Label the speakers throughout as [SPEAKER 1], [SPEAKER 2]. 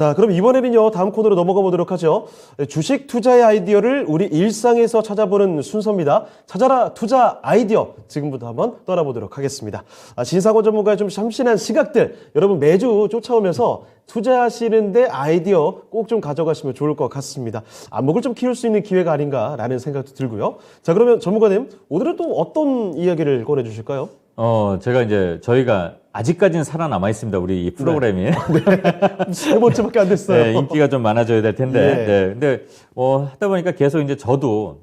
[SPEAKER 1] 자, 그럼 이번에는요, 다음 코너로 넘어가 보도록 하죠. 주식 투자의 아이디어를 우리 일상에서 찾아보는 순서입니다. 찾아라 투자 아이디어. 지금부터 한번 떠나보도록 하겠습니다. 신사고 전문가의 좀 참신한 시각들, 여러분 매주 쫓아오면서 투자하시는데 아이디어 꼭 좀 가져가시면 좋을 것 같습니다. 안목을 좀 키울 수 있는 기회가 아닌가라는 생각도 들고요. 자, 그러면 전문가님, 오늘은 또 어떤 이야기를 꺼내주실까요?
[SPEAKER 2] 제가 이제 저희가 아직까지는 살아남아 있습니다. 우리 이 프로그램이.
[SPEAKER 1] 네. 세 번째밖에 안 됐어요.
[SPEAKER 2] 네, 인기가 좀 많아져야 될 텐데.
[SPEAKER 1] 네.
[SPEAKER 2] 네. 근데 하다 보니까 계속 이제 저도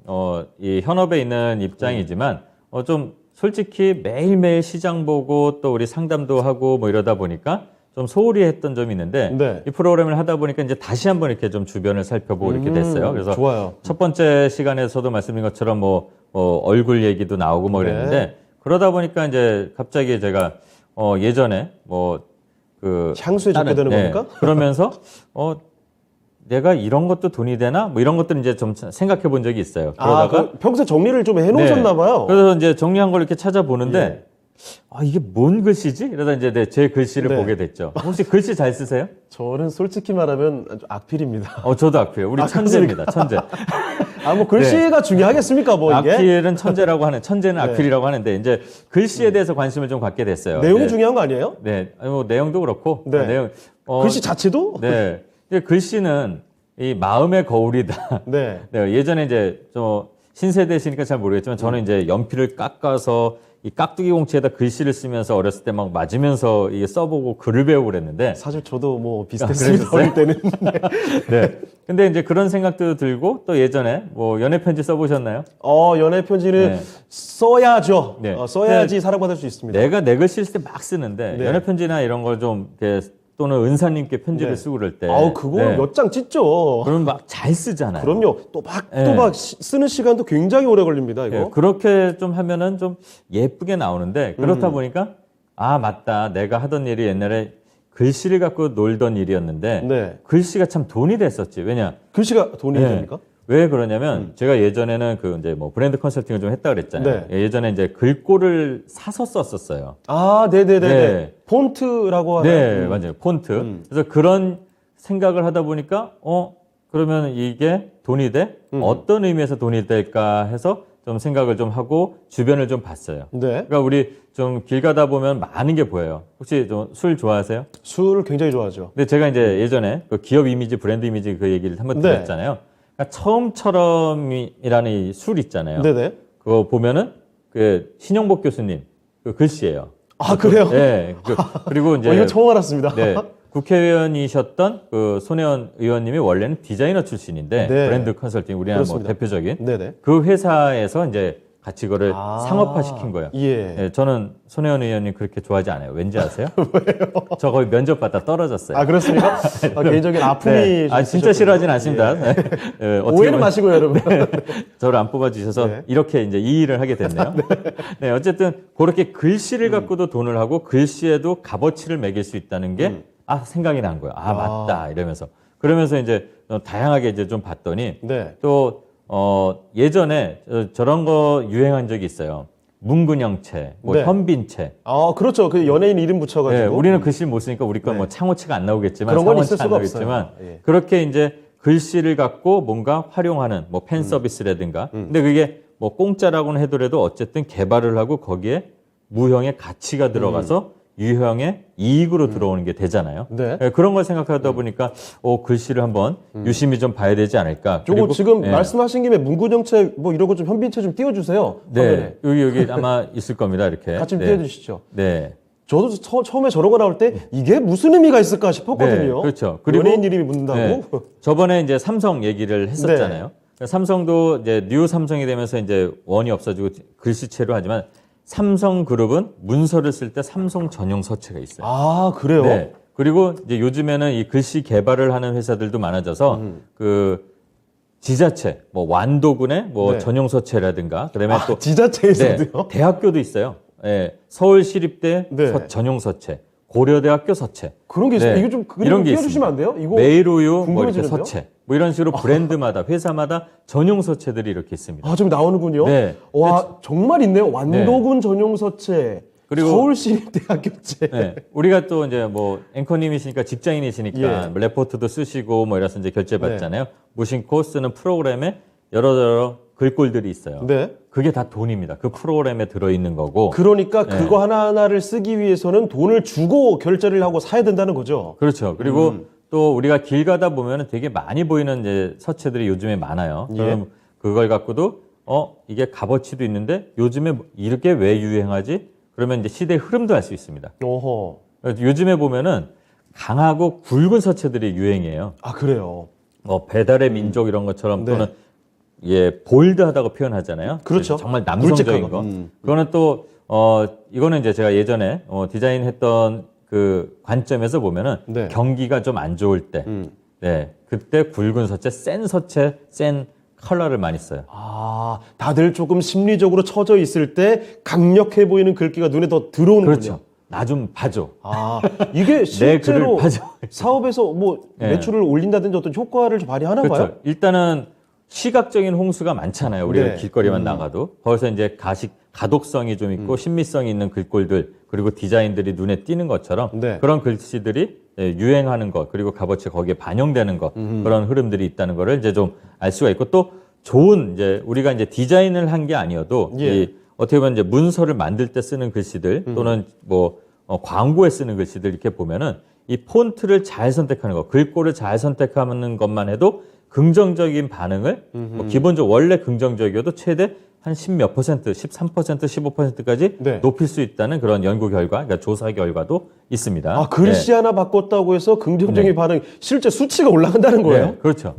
[SPEAKER 2] 이 현업에 있는 입장이지만 좀 솔직히 매일매일 시장 보고 또 우리 상담도 하고 뭐 이러다 보니까 좀 소홀히 했던 점이 있는데
[SPEAKER 1] 네.
[SPEAKER 2] 이 프로그램을 하다 보니까 이제 다시 한번 이렇게 좀 주변을 살펴보고 이렇게 됐어요. 그래서
[SPEAKER 1] 좋아요. 첫
[SPEAKER 2] 번째 시간에서도 말씀드린 것처럼 얼굴 얘기도 나오고 뭐 그랬는데
[SPEAKER 1] 네.
[SPEAKER 2] 그러다 보니까 이제 갑자기 제가 예전에
[SPEAKER 1] 향수에 적게 되는 겁니까?
[SPEAKER 2] 그러면서 내가 이런 것도 돈이 되나? 뭐 이런 것들을 이제 좀 생각해 본 적이 있어요. 그러다가
[SPEAKER 1] 평소에 정리를 좀 해놓으셨나 봐요.
[SPEAKER 2] 그래서 이제 정리한 걸 이렇게 찾아보는데
[SPEAKER 1] 예.
[SPEAKER 2] 이게 뭔 글씨지? 이러다 이제 제 글씨를
[SPEAKER 1] 네.
[SPEAKER 2] 보게 됐죠. 혹시 글씨 잘 쓰세요?
[SPEAKER 1] 저는 솔직히 말하면 아주 악필입니다.
[SPEAKER 2] 저도 악필이에요. 우리 천재입니다. 천재.
[SPEAKER 1] 뭐 글씨가 중요하겠습니까, 뭐 이게?
[SPEAKER 2] 악필은 천재라고 하는, 천재는
[SPEAKER 1] 네.
[SPEAKER 2] 악필이라고 하는데 이제 글씨에 대해서 관심을 좀 갖게 됐어요.
[SPEAKER 1] 내용이
[SPEAKER 2] 네.
[SPEAKER 1] 중요한 거 아니에요?
[SPEAKER 2] 네, 내용도 그렇고
[SPEAKER 1] 네.
[SPEAKER 2] 내용
[SPEAKER 1] 글씨 자체도?
[SPEAKER 2] 네, 이제 글씨는 이 마음의 거울이다.
[SPEAKER 1] 네.
[SPEAKER 2] 네, 예전에 이제 좀 신세대시니까 잘 모르겠지만 저는 이제 연필을 깎아서 이 깍두기 공책에다 글씨를 쓰면서 어렸을 때 막 맞으면서 이게 써보고 글을 배우고 그랬는데
[SPEAKER 1] 사실 저도 뭐 비슷했습니다.
[SPEAKER 2] 그러셨어요?
[SPEAKER 1] 어릴 때는.
[SPEAKER 2] 네. 근데 이제 그런 생각도 들고 또 예전에 연애 편지 써보셨나요?
[SPEAKER 1] 연애 편지는
[SPEAKER 2] 네.
[SPEAKER 1] 써야죠.
[SPEAKER 2] 네.
[SPEAKER 1] 써야지 사랑받을 수 있습니다.
[SPEAKER 2] 내가 내 글 쓸 때 막 쓰는데
[SPEAKER 1] 네.
[SPEAKER 2] 연애 편지나 이런 걸 좀 또는 은사님께 편지를
[SPEAKER 1] 네.
[SPEAKER 2] 쓰고 그럴 때
[SPEAKER 1] 그거
[SPEAKER 2] 네.
[SPEAKER 1] 몇 장 찢죠.
[SPEAKER 2] 그러면 막 잘 쓰잖아요.
[SPEAKER 1] 그럼요. 또박 쓰는 시간도 굉장히 오래 걸립니다, 이거.
[SPEAKER 2] 네, 그렇게 좀 하면은 좀 예쁘게 나오는데 그렇다 보니까 맞다. 내가 하던 일이 옛날에 글씨를 갖고 놀던 일이었는데
[SPEAKER 1] 네.
[SPEAKER 2] 글씨가 참 돈이 됐었지. 왜냐?
[SPEAKER 1] 글씨가 돈이
[SPEAKER 2] 네.
[SPEAKER 1] 됩니까?
[SPEAKER 2] 왜 그러냐면 제가 예전에는 브랜드 컨설팅을 좀 했다 그랬잖아요.
[SPEAKER 1] 네.
[SPEAKER 2] 예전에 이제 글꼴을 사서 썼었어요.
[SPEAKER 1] 네네네.
[SPEAKER 2] 네.
[SPEAKER 1] 폰트라고 하나요?
[SPEAKER 2] 네, 맞아요. 폰트. 그래서 그런 생각을 하다 보니까 그러면 이게 돈이 돼? 어떤 의미에서 돈이 될까 해서 좀 생각을 좀 하고 주변을 좀 봤어요.
[SPEAKER 1] 네.
[SPEAKER 2] 그러니까 우리 좀 길 가다 보면 많은 게 보여요. 혹시 좀 술 좋아하세요?
[SPEAKER 1] 술을 굉장히 좋아하죠.
[SPEAKER 2] 근데 제가 이제 예전에 그 기업 이미지, 브랜드 이미지 그 얘기를 한번
[SPEAKER 1] 네.
[SPEAKER 2] 드렸잖아요. 그러니까 처음처럼이라는 이 술 있잖아요.
[SPEAKER 1] 네네.
[SPEAKER 2] 그거 보면은 그 신용복 교수님 그 글씨예요.
[SPEAKER 1] 그래요?
[SPEAKER 2] 네. 그리고 이제
[SPEAKER 1] 이거 처음 알았습니다.
[SPEAKER 2] 네. 국회의원이셨던 그 손혜원 의원님이 원래는 디자이너 출신인데
[SPEAKER 1] 네.
[SPEAKER 2] 브랜드 컨설팅 우리나라
[SPEAKER 1] 그렇습니다.
[SPEAKER 2] 대표적인
[SPEAKER 1] 네네.
[SPEAKER 2] 그 회사에서 이제 같이 그거를 상업화 시킨 거예요.
[SPEAKER 1] 예.
[SPEAKER 2] 네, 저는 손혜원 의원님 그렇게 좋아하지 않아요. 왠지 아세요? 왜요? 저 거의 면접 받다 떨어졌어요.
[SPEAKER 1] 그렇습니까? 개인적인 아픔이.
[SPEAKER 2] 네.
[SPEAKER 1] 좀
[SPEAKER 2] 진짜
[SPEAKER 1] 있으셨군요.
[SPEAKER 2] 싫어하진 않습니다.
[SPEAKER 1] 예.
[SPEAKER 2] 네. 네, 어떻게
[SPEAKER 1] 오해는
[SPEAKER 2] 보면
[SPEAKER 1] 마시고요, 여러분.
[SPEAKER 2] 저를 안 뽑아주셔서
[SPEAKER 1] 네.
[SPEAKER 2] 이렇게 이제 이 일을 하게 됐네요. 네, 어쨌든 그렇게 글씨를 갖고도 돈을 하고 글씨에도 값어치를 매길 수 있다는 게 생각이 난 거예요. 맞다 이러면서 그러면서 이제 다양하게 이제 좀 봤더니
[SPEAKER 1] 네.
[SPEAKER 2] 또 예전에 저런 거 유행한 적이 있어요. 문근영체,
[SPEAKER 1] 네.
[SPEAKER 2] 현빈체.
[SPEAKER 1] 그렇죠. 그 연예인 이름 붙여가지고.
[SPEAKER 2] 네, 우리는 글씨를 못 쓰니까 우리 건
[SPEAKER 1] 네.
[SPEAKER 2] 창호체가 안 나오겠지만
[SPEAKER 1] 그런 건
[SPEAKER 2] 상호체
[SPEAKER 1] 있을
[SPEAKER 2] 안
[SPEAKER 1] 수가
[SPEAKER 2] 나오겠지만
[SPEAKER 1] 없어요. 예.
[SPEAKER 2] 그렇게 이제 글씨를 갖고 뭔가 활용하는 팬 서비스라든가 근데 그게 공짜라고는 하더라도 어쨌든 개발을 하고 거기에 무형의 가치가 들어가서 유형의 이익으로 들어오는 게 되잖아요.
[SPEAKER 1] 네.
[SPEAKER 2] 그런 걸 생각하다 보니까 글씨를 한번 유심히 좀 봐야 되지 않을까.
[SPEAKER 1] 요거 지금
[SPEAKER 2] 예.
[SPEAKER 1] 말씀하신 김에 문구정책 이런 거 좀 현빈책 좀 띄워주세요.
[SPEAKER 2] 네, 여기 아마 있을 겁니다. 이렇게
[SPEAKER 1] 같이 좀
[SPEAKER 2] 네.
[SPEAKER 1] 띄워주시죠.
[SPEAKER 2] 네.
[SPEAKER 1] 저도 처음에 저런 거 나올 때 이게 무슨 의미가 있을까 싶었거든요.
[SPEAKER 2] 네, 그렇죠. 그리고
[SPEAKER 1] 연예인 이름이 묻는다고.
[SPEAKER 2] 네. 저번에 이제 삼성 얘기를 했었잖아요. 삼성도 이제 뉴 삼성이 되면서 이제 원이 없어지고 글씨체로 하지만 삼성그룹은 문서를 쓸 때 삼성 전용 서체가 있어요.
[SPEAKER 1] 그래요?
[SPEAKER 2] 네. 그리고 이제 요즘에는 이 글씨 개발을 하는 회사들도 많아져서 그 지자체, 완도군의
[SPEAKER 1] 네.
[SPEAKER 2] 전용 서체라든가 그다음에 또
[SPEAKER 1] 지자체에서도요?
[SPEAKER 2] 대학교도 있어요. 네. 서울시립대
[SPEAKER 1] 네.
[SPEAKER 2] 전용 서체, 고려대학교 서체.
[SPEAKER 1] 그런 게 있어요.
[SPEAKER 2] 네.
[SPEAKER 1] 이거 좀
[SPEAKER 2] 이런 게
[SPEAKER 1] 띄워주시면 안 돼요? 이거
[SPEAKER 2] 메일우유 이렇게
[SPEAKER 1] 궁금해지는데요?
[SPEAKER 2] 서체. 이런 식으로 브랜드마다 회사마다 전용 서체들이 이렇게 있습니다.
[SPEAKER 1] 좀 나오는군요.
[SPEAKER 2] 네.
[SPEAKER 1] 와, 정말 있네요. 완도군 전용 서체.
[SPEAKER 2] 그리고
[SPEAKER 1] 서울시립대학교제.
[SPEAKER 2] 네, 우리가 또 이제 뭐 앵커님이시니까 직장인이시니까
[SPEAKER 1] 예.
[SPEAKER 2] 뭐 레포트도 쓰시고 뭐 이래서 이제 결제 받잖아요. 무심코 쓰는 프로그램에 여러 글꼴들이 있어요.
[SPEAKER 1] 네.
[SPEAKER 2] 그게 다 돈입니다. 그 프로그램에 들어있는 거고.
[SPEAKER 1] 그러니까 그거 하나하나를 쓰기 위해서는 돈을 주고 결제를 하고 사야 된다는 거죠.
[SPEAKER 2] 그렇죠. 그리고 또 우리가 길 가다 보면 되게 많이 보이는 이제 서체들이 요즘에 많아요.
[SPEAKER 1] 예.
[SPEAKER 2] 그럼 그걸 갖고도 이게 값어치도 있는데 요즘에 이렇게 왜 유행하지? 그러면 이제 시대의 흐름도 알 수 있습니다.
[SPEAKER 1] 어허.
[SPEAKER 2] 요즘에 보면은 강하고 굵은 서체들이 유행이에요.
[SPEAKER 1] 아, 그래요.
[SPEAKER 2] 뭐 배달의 민족 이런 것처럼
[SPEAKER 1] 네.
[SPEAKER 2] 또는 예 볼드하다고 표현하잖아요.
[SPEAKER 1] 그렇죠.
[SPEAKER 2] 정말 남성적인
[SPEAKER 1] 굵직한
[SPEAKER 2] 거.
[SPEAKER 1] 거.
[SPEAKER 2] 그거는 또 이거는 이제 제가 예전에 디자인했던 그 관점에서 보면은
[SPEAKER 1] 네.
[SPEAKER 2] 경기가 좀 안 좋을 때, 네 그때 굵은 서체, 센 서체, 센 컬러를 많이 써요.
[SPEAKER 1] 아, 다들 조금 심리적으로 처져 있을 때 강력해 보이는 글귀가 눈에 더 들어오는군요.
[SPEAKER 2] 그렇죠. 나 좀 봐줘.
[SPEAKER 1] 아, 이게
[SPEAKER 2] 내
[SPEAKER 1] 실제로
[SPEAKER 2] 글을 봐줘.
[SPEAKER 1] 사업에서 뭐
[SPEAKER 2] 네.
[SPEAKER 1] 매출을 올린다든지 어떤 효과를 좀 발휘하나 봐요?
[SPEAKER 2] 그렇죠. 일단은 시각적인 홍수가 많잖아요. 우리가
[SPEAKER 1] 네.
[SPEAKER 2] 길거리만 나가도. 거기서 이제 가독성이 좀 있고 신미성이 있는 글꼴들 그리고 디자인들이 눈에 띄는 것처럼
[SPEAKER 1] 네.
[SPEAKER 2] 그런 글씨들이 유행하는 것 그리고 값어치 거기에 반영되는 것 그런 흐름들이 있다는 거를 이제 좀 알 수가 있고 또 좋은 이제 우리가 이제 디자인을 한 게 아니어도
[SPEAKER 1] 예.
[SPEAKER 2] 이 어떻게 보면 이제 문서를 만들 때 쓰는 글씨들 또는 뭐 광고에 쓰는 글씨들 이렇게 보면은 이 폰트를 잘 선택하는 것, 글꼴을 잘 선택하는 것만 해도 긍정적인 반응을 뭐 기본적으로 원래 긍정적이어도 최대 한 10몇 퍼센트, 13%, 15%까지
[SPEAKER 1] 네.
[SPEAKER 2] 높일 수 있다는 그런 연구 결과, 그러니까 조사 결과도 있습니다.
[SPEAKER 1] 아, 글씨 하나 바꿨다고 해서 긍정적인 반응, 실제 수치가 올라간다는 거예요?
[SPEAKER 2] 네, 그렇죠.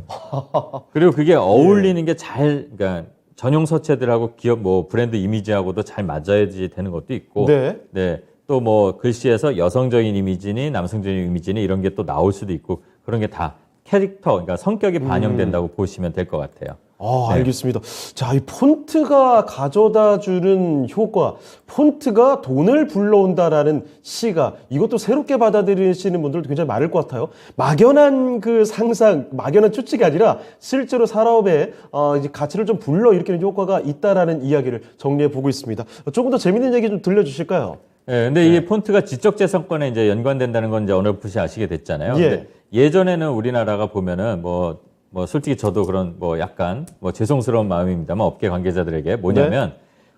[SPEAKER 2] 그리고 그게 어울리는 게 잘, 그러니까 전용 서체들하고 기업 뭐 브랜드 이미지하고도 잘 맞아야지 되는 것도 있고,
[SPEAKER 1] 네.
[SPEAKER 2] 또 뭐 글씨에서 여성적인 이미지니 남성적인 이미지니 이런 게 또 나올 수도 있고 그런 게 다 캐릭터, 그러니까 성격이 반영된다고 보시면 될 것 같아요.
[SPEAKER 1] 아,
[SPEAKER 2] 네.
[SPEAKER 1] 알겠습니다. 자, 이 폰트가 가져다 주는 효과, 폰트가 돈을 불러온다라는 시가 이것도 새롭게 받아들이시는 분들도 굉장히 많을 것 같아요. 막연한 그 상상, 막연한 추측이 아니라 실제로 산업에 이제 가치를 좀 불러일으키는 효과가 있다라는 이야기를 정리해 보고 있습니다. 조금 더 재밌는 얘기 좀 들려주실까요?
[SPEAKER 2] 네, 근데 이 폰트가 지적재산권에 이제 연관된다는 건 이제 어느 분이 아시게 됐잖아요.
[SPEAKER 1] 예.
[SPEAKER 2] 근데 예전에는 우리나라가 보면은 뭐 솔직히 저도 그런 뭐 약간 뭐 죄송스러운 마음입니다만 업계 관계자들에게 뭐냐면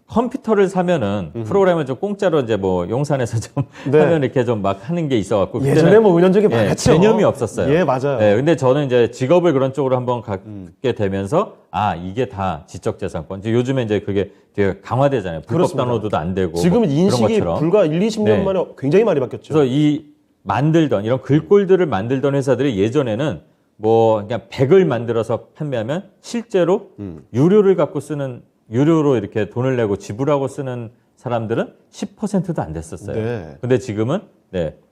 [SPEAKER 2] 컴퓨터를 사면은 프로그램을 좀 공짜로 이제 뭐 용산에서 좀
[SPEAKER 1] 네.
[SPEAKER 2] 하면 이렇게 좀 막 하는 게 있어갖고
[SPEAKER 1] 예전에 뭐 은연적이 많았죠.
[SPEAKER 2] 개념이 없었어요.
[SPEAKER 1] 예, 맞아요.
[SPEAKER 2] 네, 근데 저는 이제 직업을 그런 쪽으로 한번 갖게 되면서 아 이게 다 지적재산권. 이제 요즘에 이제 그게 되게 강화되잖아요. 불법
[SPEAKER 1] 그렇습니다.
[SPEAKER 2] 다운로드도 안 되고
[SPEAKER 1] 지금
[SPEAKER 2] 뭐 그런
[SPEAKER 1] 인식이
[SPEAKER 2] 것처럼.
[SPEAKER 1] 불과 1, 20년
[SPEAKER 2] 네.
[SPEAKER 1] 만에 굉장히 많이 바뀌었죠.
[SPEAKER 2] 그래서 이 만들던 이런 글꼴들을 만들던 회사들이 예전에는 뭐 그냥 100을 만들어서 판매하면 실제로 유료를 갖고 쓰는 유료로 이렇게 돈을 내고 지불하고 쓰는 사람들은 10%도 안 됐었어요.
[SPEAKER 1] 네.
[SPEAKER 2] 근데 지금은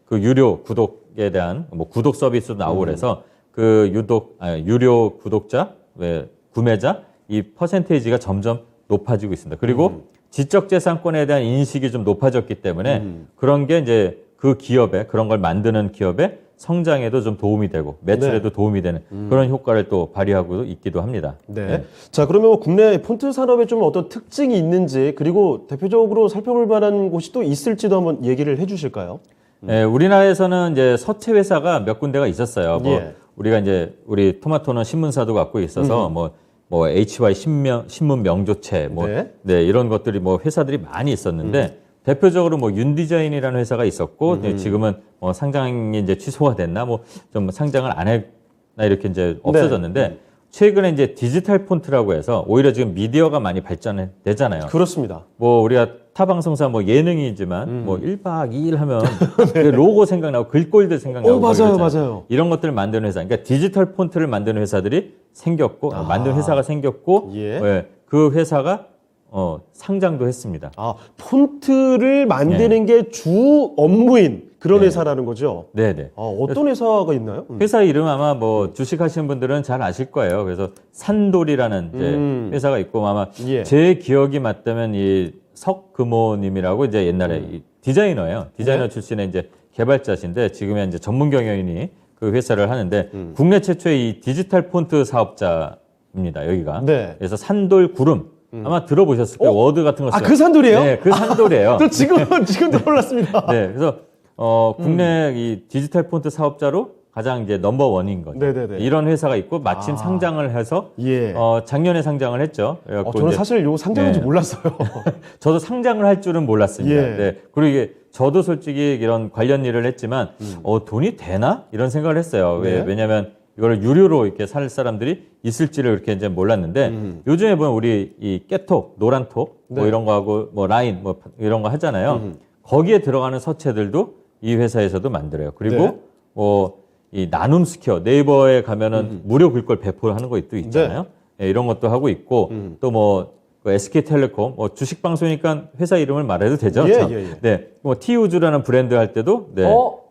[SPEAKER 2] 그 유료 구독에 대한 뭐 구독 서비스도 나오고 그래서 그 유료 구독자, 구매자 이 퍼센테이지가 점점 높아지고 있습니다. 그리고 지적재산권에 대한 인식이 좀 높아졌기 때문에 그런 게 이제 그 기업에 그런 걸 만드는 기업의 성장에도 좀 도움이 되고 매출에도 도움이 되는 그런 효과를 또 발휘하고 있기도 합니다.
[SPEAKER 1] 네. 자, 그러면 뭐 국내 폰트 산업에 좀 어떤 특징이 있는지 그리고 대표적으로 살펴볼 만한 곳이 또 있을지도 한번 얘기를 해주실까요?
[SPEAKER 2] 네, 우리나라에서는 이제 서체 회사가 몇 군데가 있었어요. 뭐
[SPEAKER 1] 예.
[SPEAKER 2] 우리가 이제 우리 토마토는 신문사도 갖고 있어서 뭐 HY 신문 명조체
[SPEAKER 1] 네.
[SPEAKER 2] 이런 것들이 뭐 회사들이 많이 있었는데 대표적으로 뭐 윤디자인이라는 회사가 있었고 지금은 뭐 상장이 이제 취소가 됐나 뭐 좀 상장을 안 했나 이렇게 이제 없어졌는데 최근에 이제 디지털 폰트라고 해서 오히려 지금 미디어가 많이 발전되잖아요.
[SPEAKER 1] 그렇습니다.
[SPEAKER 2] 뭐 우리가 타 방송사 뭐 예능이지만 뭐 1박 2일 하면 그 로고 생각나고 글꼴들 생각나고
[SPEAKER 1] 맞아요,
[SPEAKER 2] 그러잖아요.
[SPEAKER 1] 맞아요.
[SPEAKER 2] 이런 것들을 만드는 회사. 그러니까 디지털 폰트를 만드는 회사들이 생겼고 만든 회사가 생겼고
[SPEAKER 1] 예.
[SPEAKER 2] 그 회사가 상장도 했습니다.
[SPEAKER 1] 아, 폰트를 만드는 게 주 업무인 그런 회사라는 거죠?
[SPEAKER 2] 네네.
[SPEAKER 1] 아, 어떤 회사가 있나요?
[SPEAKER 2] 회사 이름 아마 뭐 주식하시는 분들은 잘 아실 거예요. 그래서 산돌이라는 이제 회사가 있고 아마
[SPEAKER 1] 예.
[SPEAKER 2] 제 기억이 맞다면 이 석금호님이라고 이제 옛날에 이 디자이너예요. 디자이너
[SPEAKER 1] 네.
[SPEAKER 2] 출신의 이제 개발자신데 지금은 이제 전문 경영인이 그 회사를 하는데 국내 최초의 이 디지털 폰트 사업자입니다. 여기가.
[SPEAKER 1] 네.
[SPEAKER 2] 그래서 산돌 구름 아마 들어보셨을 거예요. 워드 같은 거 써요.
[SPEAKER 1] 그 산돌이에요?
[SPEAKER 2] 네, 그 산돌이에요.
[SPEAKER 1] 또 지금 떠올랐습니다.
[SPEAKER 2] 네, 그래서 국내 이 디지털 폰트 사업자로 가장 이제 넘버 원인 거죠.
[SPEAKER 1] 네네네.
[SPEAKER 2] 이런 회사가 있고 마침 상장을 해서
[SPEAKER 1] 예.
[SPEAKER 2] 작년에 상장을 했죠. 그래갖고
[SPEAKER 1] 저는
[SPEAKER 2] 이제
[SPEAKER 1] 사실 요 상장인지
[SPEAKER 2] 네.
[SPEAKER 1] 몰랐어요.
[SPEAKER 2] 저도 상장을 할 줄은 몰랐습니다.
[SPEAKER 1] 예.
[SPEAKER 2] 네. 그리고 이게 저도 솔직히 이런 관련 일을 했지만 돈이 되나 이런 생각을 했어요.
[SPEAKER 1] 네.
[SPEAKER 2] 왜냐하면 이거를 유료로 이렇게 살 사람들이 있을지를 이렇게 이제 몰랐는데 요즘에 보면 우리 이 깨톡, 노란톡 뭐
[SPEAKER 1] 네.
[SPEAKER 2] 이런 거 하고 뭐 라인 뭐 이런 거 하잖아요. 거기에 들어가는 서체들도 이 회사에서도 만들어요. 그리고
[SPEAKER 1] 네.
[SPEAKER 2] 뭐 이 나눔 스퀘어 네이버에 가면은 무료 글꼴 배포하는 거 또 있잖아요. 네, 이런 것도 하고 있고 또 뭐 SK텔레콤 뭐 주식 방송이니까 회사 이름을 말해도 되죠.
[SPEAKER 1] 예,
[SPEAKER 2] 참.
[SPEAKER 1] 예, 예.
[SPEAKER 2] 네, 뭐 티우즈라는 브랜드 할 때도 네,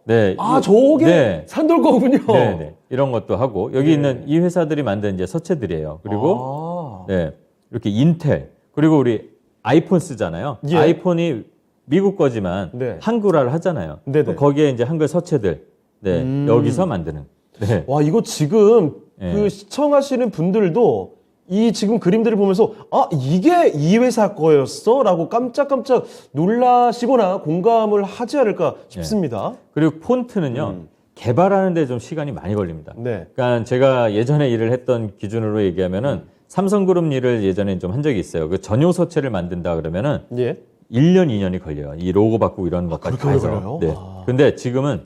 [SPEAKER 2] 네,
[SPEAKER 1] 저게
[SPEAKER 2] 네,
[SPEAKER 1] 산돌 거군요.
[SPEAKER 2] 네, 네, 이런 것도 하고 여기 있는 이 회사들이 만든 이제 서체들이에요. 그리고 네, 이렇게 인텔 그리고 우리 아이폰 쓰잖아요.
[SPEAKER 1] 예.
[SPEAKER 2] 아이폰이 미국 거지만
[SPEAKER 1] 네.
[SPEAKER 2] 한글화를 하잖아요.
[SPEAKER 1] 네네.
[SPEAKER 2] 그럼 거기에 이제 한글 서체들 네, 여기서 만드는. 네.
[SPEAKER 1] 와, 이거 지금
[SPEAKER 2] 예.
[SPEAKER 1] 그 시청하시는 분들도 이 지금 그림들을 보면서 이게 이 회사 거였어? 라고 깜짝깜짝 놀라시거나 공감을 하지 않을까 싶습니다.
[SPEAKER 2] 그리고 폰트는요. 개발하는 데 좀 시간이 많이 걸립니다.
[SPEAKER 1] 네.
[SPEAKER 2] 그러니까 제가 예전에 일을 했던 기준으로 얘기하면은 삼성그룹 일을 예전에 좀 한 적이 있어요. 그 전용 서체를 만든다 그러면은
[SPEAKER 1] 예.
[SPEAKER 2] 1년, 2년이 걸려요. 이 로고 바꾸고 이런 것까지
[SPEAKER 1] 그렇게
[SPEAKER 2] 다 해서.
[SPEAKER 1] 걸려요?
[SPEAKER 2] 네. 근데 지금은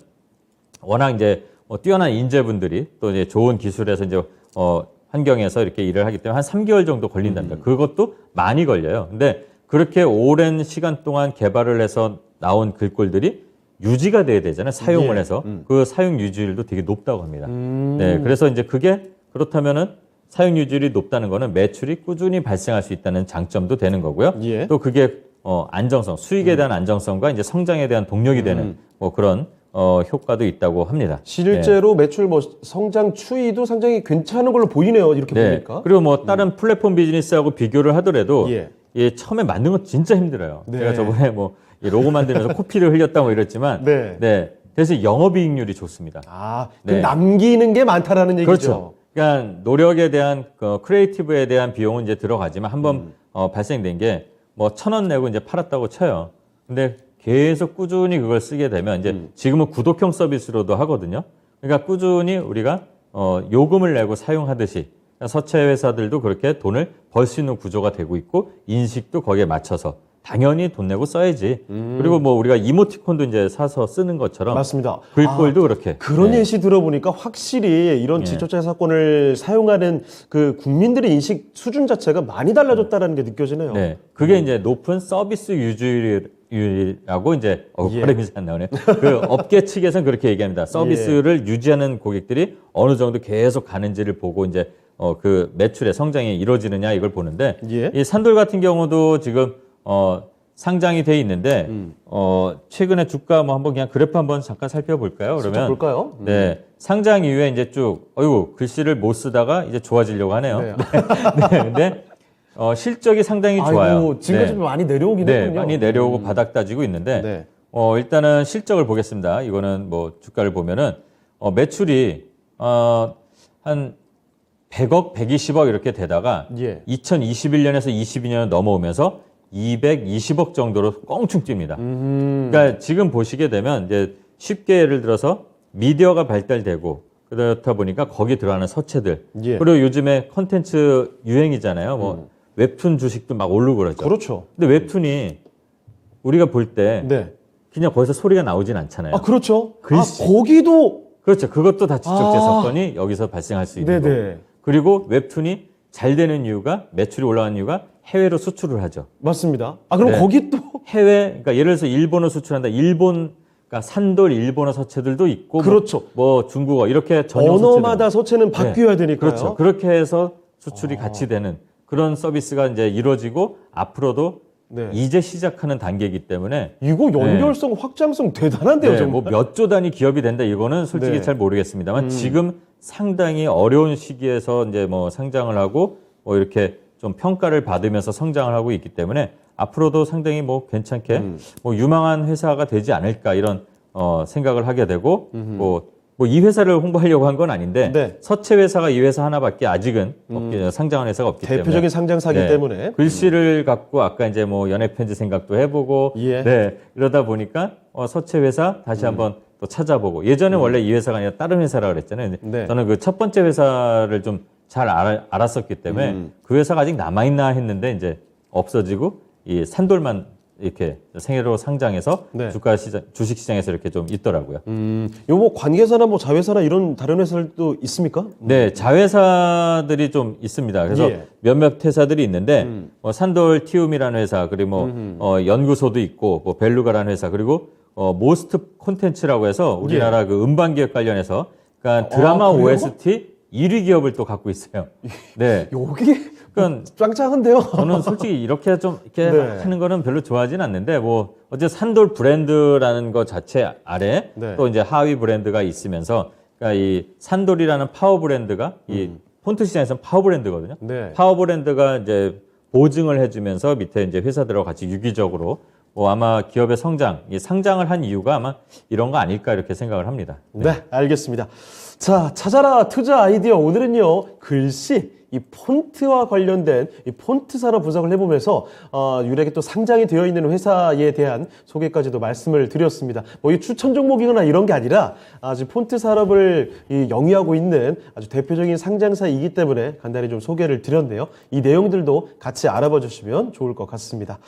[SPEAKER 2] 워낙 이제 뛰어난 인재분들이 또 이제 좋은 기술에서 이제 환경에서 이렇게 일을 하기 때문에 한 3개월 정도 걸린답니다. 그것도 많이 걸려요. 근데 그렇게 오랜 시간 동안 개발을 해서 나온 글꼴들이 유지가 돼야 되잖아요. 사용을
[SPEAKER 1] 예.
[SPEAKER 2] 해서. 그 사용 유지율도 되게 높다고 합니다. 네. 그래서 이제 그게 그렇다면은 사용 유지율이 높다는 거는 매출이 꾸준히 발생할 수 있다는 장점도 되는 거고요.
[SPEAKER 1] 예.
[SPEAKER 2] 또 그게 안정성, 수익에 대한 안정성과 이제 성장에 대한 동력이 되는 뭐 그런 효과도 있다고 합니다.
[SPEAKER 1] 실제로 매출 성장 추이도 상당히 괜찮은 걸로 보이네요. 이렇게
[SPEAKER 2] 네.
[SPEAKER 1] 보니까.
[SPEAKER 2] 그리고 뭐 다른 플랫폼 비즈니스하고 비교를 하더라도
[SPEAKER 1] 예.
[SPEAKER 2] 처음에 만든 건 진짜 힘들어요.
[SPEAKER 1] 네.
[SPEAKER 2] 제가 저번에 뭐 이 로고 만들면서 코피를 흘렸다 뭐 이랬지만
[SPEAKER 1] 네.
[SPEAKER 2] 대신 영업이익률이 좋습니다.
[SPEAKER 1] 그럼
[SPEAKER 2] 네.
[SPEAKER 1] 남기는 게 많다라는 얘기죠.
[SPEAKER 2] 그렇죠. 그러니까 노력에 대한 크리에이티브에 대한 비용은 이제 들어가지만 한번 발생된 게 뭐 1,000원 내고 이제 팔았다고 쳐요. 근데 계속 꾸준히 그걸 쓰게 되면 이제 지금은 구독형 서비스로도 하거든요. 그러니까 꾸준히 우리가 요금을 내고 사용하듯이 서체 회사들도 그렇게 돈을 벌 수 있는 구조가 되고 있고 인식도 거기에 맞춰서 당연히 돈 내고 써야지. 그리고 뭐 우리가 이모티콘도 이제 사서 쓰는 것처럼
[SPEAKER 1] 맞습니다.
[SPEAKER 2] 글꼴도 그렇게.
[SPEAKER 1] 그런
[SPEAKER 2] 네.
[SPEAKER 1] 예시 들어보니까 확실히 이런 직접자의 사건을 사용하는 그 국민들의 인식 수준 자체가 많이 달라졌다는 게 느껴지네요.
[SPEAKER 2] 네. 그게 이제 높은 서비스 유지율이라고 이제 발음이 잘 나오네요. 그 업계 측에서는 그렇게 얘기합니다. 서비스를 유지하는 고객들이 어느 정도 계속 가는지를 보고 이제 그 매출의 성장이 이루어지느냐 이걸 보는데
[SPEAKER 1] 예.
[SPEAKER 2] 이 산돌 같은 경우도 지금 상장이 돼 있는데 최근에 주가 뭐 한번 그냥 그래프 한번 잠깐 살펴볼까요? 그러면
[SPEAKER 1] 볼까요?
[SPEAKER 2] 네. 상장 이후에 이제 쭉 글씨를 못 쓰다가 이제 좋아지려고 하네요.
[SPEAKER 1] 네.
[SPEAKER 2] 네. 근데 실적이 상당히 좋아요.
[SPEAKER 1] 지금까지 많이 내려오긴
[SPEAKER 2] 네,
[SPEAKER 1] 했군요.
[SPEAKER 2] 많이 내려오고 바닥 다지고 있는데
[SPEAKER 1] 네.
[SPEAKER 2] 일단은 실적을 보겠습니다. 이거는 뭐 주가를 보면은 매출이 한 100억, 120억 이렇게 되다가
[SPEAKER 1] 예.
[SPEAKER 2] 2021년에서 22년을 넘어오면서 220억 정도로 껑충 뜁니다. 그러니까 지금 보시게 되면 이제 쉽게 예를 들어서 미디어가 발달되고 그렇다 보니까 거기 들어가는 서체들
[SPEAKER 1] 예.
[SPEAKER 2] 그리고 요즘에 컨텐츠 유행이잖아요. 뭐 웹툰 주식도 막 오르고 그러죠.
[SPEAKER 1] 그렇죠.
[SPEAKER 2] 근데 웹툰이 우리가 볼 때
[SPEAKER 1] 네.
[SPEAKER 2] 그냥 거기서 소리가 나오진 않잖아요.
[SPEAKER 1] 그렇죠.
[SPEAKER 2] 글씨.
[SPEAKER 1] 거기도
[SPEAKER 2] 그렇죠. 그것도 다 지적재 사건이 여기서 발생할 수 있는
[SPEAKER 1] 네네.
[SPEAKER 2] 거고. 그리고 웹툰이 잘 되는 이유가 매출이 올라가는 이유가 해외로 수출을 하죠.
[SPEAKER 1] 맞습니다. 그럼
[SPEAKER 2] 네.
[SPEAKER 1] 거기 또
[SPEAKER 2] 해외 그러니까 예를 들어서 일본어 수출한다. 그러니까 산돌 일본어 서체들도 있고
[SPEAKER 1] 그렇죠.
[SPEAKER 2] 뭐 중국어 이렇게 전용
[SPEAKER 1] 언어마다 서체는 바뀌어야 되니까요.
[SPEAKER 2] 그렇죠. 그렇게 해서 수출이 같이 되는 그런 서비스가 이제 이루어지고 앞으로도
[SPEAKER 1] 네.
[SPEAKER 2] 이제 시작하는 단계이기 때문에
[SPEAKER 1] 이거 연결성, 확장성 대단한데요, 정말.
[SPEAKER 2] 뭐 몇 조 단위 기업이 된다 이거는 솔직히
[SPEAKER 1] 네.
[SPEAKER 2] 잘 모르겠습니다만 지금 상당히 어려운 시기에서 이제 뭐 상장을 하고 뭐 이렇게 좀 평가를 받으면서 성장을 하고 있기 때문에 앞으로도 상당히 뭐 괜찮게 뭐 유망한 회사가 되지 않을까 이런 생각을 하게 되고 뭐 뭐 이 회사를 홍보하려고 한 건 아닌데
[SPEAKER 1] 네.
[SPEAKER 2] 서체 회사가 이 회사 하나밖에 아직은 상장한 회사가 없기 때문에
[SPEAKER 1] 대표적인 상장사기
[SPEAKER 2] 네.
[SPEAKER 1] 때문에
[SPEAKER 2] 글씨를 갖고 아까 이제 뭐 연애 편지 생각도 해보고
[SPEAKER 1] 예.
[SPEAKER 2] 네 이러다 보니까 서체 회사 다시 한번 또 찾아보고 예전에 원래 이 회사가 아니라 다른 회사라 그랬잖아요. 근데
[SPEAKER 1] 네.
[SPEAKER 2] 저는 그 첫 번째 회사를 좀 잘 알았었기 때문에 그 회사가 아직 남아있나 했는데 이제 없어지고 이 산돌만 이렇게 생애로 상장해서
[SPEAKER 1] 네.
[SPEAKER 2] 주식 시장에서 이렇게 좀 있더라고요.
[SPEAKER 1] 요 뭐 관계사나 뭐 자회사나 이런 다른 회사들도 있습니까?
[SPEAKER 2] 네, 자회사들이 좀 있습니다. 그래서
[SPEAKER 1] 예.
[SPEAKER 2] 몇몇 회사들이 있는데 뭐 산돌 티움이라는 회사 그리고 뭐 연구소도 있고 뭐 벨루가라는 회사 그리고 모스트 콘텐츠라고 해서 우리나라 그 음반 기업 관련해서 그러니까 드라마
[SPEAKER 1] 그래요?
[SPEAKER 2] OST 1위 기업을 또 갖고 있어요. 네.
[SPEAKER 1] 여기
[SPEAKER 2] 그러니까
[SPEAKER 1] 짱짱한데요.
[SPEAKER 2] 저는 솔직히 이렇게 좀 이렇게
[SPEAKER 1] 네.
[SPEAKER 2] 하는 거는 별로 좋아하진 않는데 뭐 어제 산돌 브랜드라는 것 자체 아래
[SPEAKER 1] 네.
[SPEAKER 2] 또 이제 하위 브랜드가 있으면서 그러니까 이 산돌이라는 파워 브랜드가 이 폰트 시장에서는 파워 브랜드거든요.
[SPEAKER 1] 네.
[SPEAKER 2] 파워 브랜드가 이제 보증을 해주면서 밑에 이제 회사들하고 같이 유기적으로 뭐 아마 기업의 성장, 이 상장을 한 이유가 아마 이런 거 아닐까 이렇게 생각을 합니다.
[SPEAKER 1] 네, 알겠습니다. 자, 찾아라 투자 아이디어. 오늘은요, 글씨, 이 폰트와 관련된 이 폰트 산업 분석을 해보면서 유력에 또 상장이 되어 있는 회사에 대한 소개까지도 말씀을 드렸습니다. 뭐 이 추천 종목이거나 이런 게 아니라 아주 폰트 산업을 영위하고 있는 아주 대표적인 상장사이기 때문에 간단히 좀 소개를 드렸네요. 이 내용들도 같이 알아봐 주시면 좋을 것 같습니다.